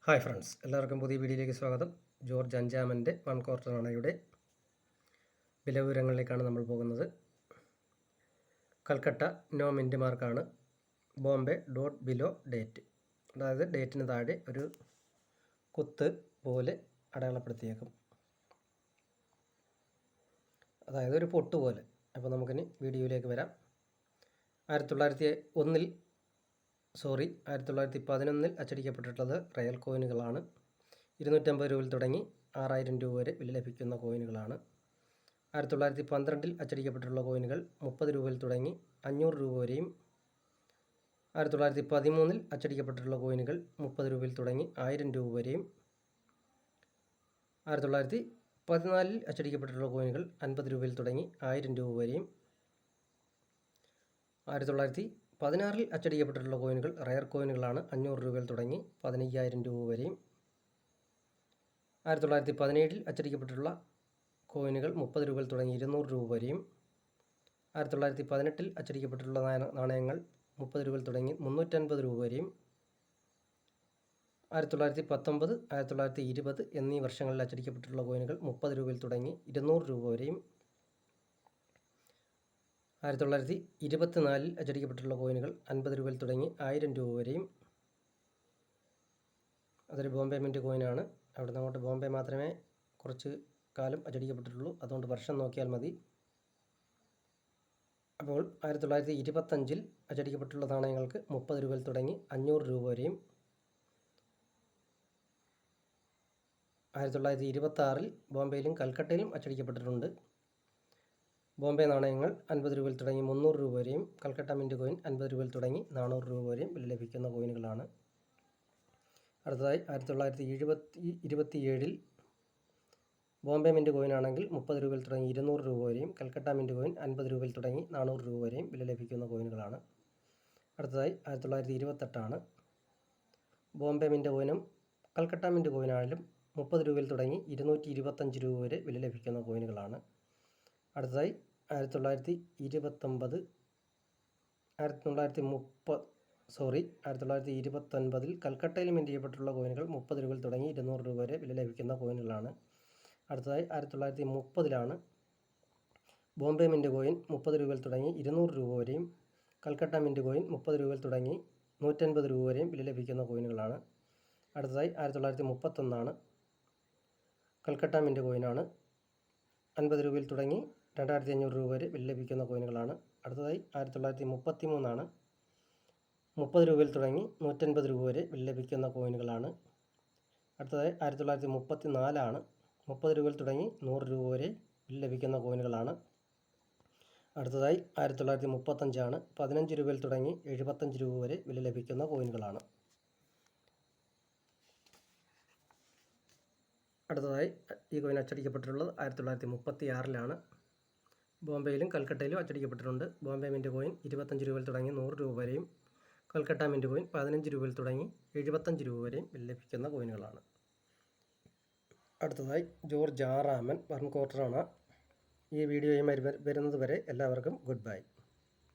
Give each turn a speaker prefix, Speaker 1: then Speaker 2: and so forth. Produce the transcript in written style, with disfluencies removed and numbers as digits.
Speaker 1: Hi friends, എല്ലാവർക്കും പുതിയ വീഡിയോയിലേക്ക് സ്വാഗതം. ജോർജ് അഞ്ചാമൻ്റെ 1/4 അണയുടെ വില വിവരങ്ങളിലേക്കാണ് നമ്മൾ പോകുന്നത്. കൽക്കട്ട നോ മിൻറ്റ് മാർക്കാണ്. ബോംബെ ഡോട്ട് ബിലോ ഡേറ്റ്, അതായത് ഡേറ്റിന് താഴെ ഒരു കുത്ത് പോലെ അടയാളപ്പെടുത്തിയേക്കും, അതായത് ഒരു പൊട്ട് പോലെ. അപ്പോൾ നമുക്കിനി വീഡിയോയിലേക്ക് വരാം. 1911 അച്ചടിക്കപ്പെട്ടിട്ടുള്ളത് റയൽ കോയിനുകളാണ്. 250 രൂപയിൽ തുടങ്ങി 6000 രൂപ വരെ വില ലഭിക്കുന്ന കോയിനുകളാണ്. 1912 അച്ചടിക്കപ്പെട്ടിട്ടുള്ള കോയിനുകൾ 30 രൂപയിൽ തുടങ്ങി 500 രൂപ വരെയും. 1913 അച്ചടിക്കപ്പെട്ടിട്ടുള്ള കോയിനുകൾ 30 രൂപയിൽ തുടങ്ങി 1000 രൂപ വരെയും. 1914 അച്ചടിക്കപ്പെട്ടിട്ടുള്ള കോയിനുകൾ 50 രൂപയിൽ തുടങ്ങി 1000 രൂപ വരെയും. 1916 അച്ചടിക്കപ്പെട്ടിട്ടുള്ള കോയിനുകൾ റയർ കോയിനുകളാണ്. 500 രൂപയിൽ തുടങ്ങി 15000 രൂപ വരെയും. 1917 അച്ചടിക്കപ്പെട്ടിട്ടുള്ള കോയിനുകൾ 30 രൂപയിൽ തുടങ്ങി 200 രൂപ വരെയും. 1918 അച്ചടിക്കപ്പെട്ടിട്ടുള്ള നാണയങ്ങൾ 30 രൂപയിൽ തുടങ്ങി 350 രൂപ വരെയും. 1919, 1920 എന്നീ വർഷങ്ങളിൽ അച്ചടിക്കപ്പെട്ടിട്ടുള്ള കോയിനുകൾ 30 രൂപയിൽ തുടങ്ങി 200 രൂപ വരെയും. 1924 അച്ചടിക്കപ്പെട്ടിട്ടുള്ള കോയിനുകൾ 50 രൂപയിൽ തുടങ്ങി 1000 രൂപ വരെയും. അതൊരു ബോംബെ മിൻറ്റ് കോയിനാണ്. അവിടെ നിന്ന് അങ്ങോട്ട് ബോംബെ മാത്രമേ കുറച്ച് കാലം അച്ചടിക്കപ്പെട്ടിട്ടുള്ളൂ, അതുകൊണ്ട് വർഷം നോക്കിയാൽ മതി. അപ്പോൾ 1925 അച്ചടിക്കപ്പെട്ടിട്ടുള്ള നാണയങ്ങൾക്ക് 30 രൂപയിൽ തുടങ്ങി 500 രൂപ വരെയും. 1926 ബോംബെയിലും കൽക്കട്ടയിലും അച്ചടിക്കപ്പെട്ടിട്ടുണ്ട്. ബോംബെ നാണയങ്ങൾ 50 രൂപയിൽ തുടങ്ങി 300 രൂപ വരെയും. കൽക്കട്ട മിൻറ്റ് കോയിൻ 50 രൂപയിൽ തുടങ്ങി 400 രൂപ വരെയും വില ലഭിക്കുന്ന കോയിനുകളാണ്. അടുത്തതായി 1927 ബോംബെ മിൻറ്റ് കോയിനാണെങ്കിൽ 30 രൂപയിൽ തുടങ്ങി 200 രൂപ വരെയും. കൽക്കട്ട മിൻറ്റ് കോയിൻ 50 രൂപയിൽ തുടങ്ങി 400 രൂപ വരെയും വില ലഭിക്കുന്ന കോയിനുകളാണ്. അടുത്തതായി 1928 ബോംബെ മിൻറ്റ് കോയിനും കൽക്കട്ട മിൻറ്റ് കോയിനായാലും 30 രൂപയിൽ തുടങ്ങി 225 രൂപ വരെ വില ലഭിക്കുന്ന കോയിനുകളാണ്. അടുത്തതായി 1929 കൽക്കട്ടയിൽ മിൻറ്റ് ചെയ്യപ്പെട്ടിട്ടുള്ള കോയിനുകൾ 30 രൂപയിൽ തുടങ്ങി 200 രൂപ വരെ വില ലഭിക്കുന്ന കോയിനുകളാണ്. അടുത്തതായി 1930 ബോംബെ മിൻറ്റ് കോയിൻ 30 രൂപയിൽ തുടങ്ങി 200 രൂപ വരെയും. കൽക്കട്ട മിൻറ്റ് കോയിൻ 30 രൂപയിൽ തുടങ്ങി 150 രൂപ വരെയും വില ലഭിക്കുന്ന കോയിനുകളാണ്. അടുത്തതായി 1931 കൽക്കട്ട മിൻറ്റ് കോയിനാണ്. 50 രൂപയിൽ തുടങ്ങി 2500 രൂപ വരെ വില ലഭിക്കുന്ന കോയിനുകളാണ്. അടുത്തതായി 1933 30 രൂപയിൽ തുടങ്ങി 150 രൂപ വരെ വില ലഭിക്കുന്ന കോയിനുകളാണ്. അടുത്തതായി 1934 30 രൂപയിൽ തുടങ്ങി 100 രൂപ വരെ വില ലഭിക്കുന്ന കോയിനുകളാണ്. അടുത്തതായി 1935 15 രൂപയിൽ തുടങ്ങി 75 രൂപ വരെ വില ലഭിക്കുന്ന കോയിനുകളാണ്. അടുത്തതായി ഈ കോയിൻ അച്ചടിക്കപ്പെട്ടിട്ടുള്ളത് 1936 ബോംബെയിലും കൽക്കട്ടയിലും അച്ചടിക്കപ്പെട്ടിട്ടുണ്ട്. ബോംബെ മിൻറ്റ് കോയിൻ 25 രൂപയിൽ തുടങ്ങി 100 രൂപ വരെയും. കൽക്കട്ട മിൻറ്റ് കോയിൻ 15 രൂപയിൽ തുടങ്ങി 75 രൂപ വരെയും വില ലഭിക്കുന്ന കോയിനുകളാണ്. അടുത്തതായി ജോർജ് ആറാമൻ 1/4 അണ. ഈ വീഡിയോയുമായി വരുന്നത് വരെ എല്ലാവർക്കും ഗുഡ് ബൈ.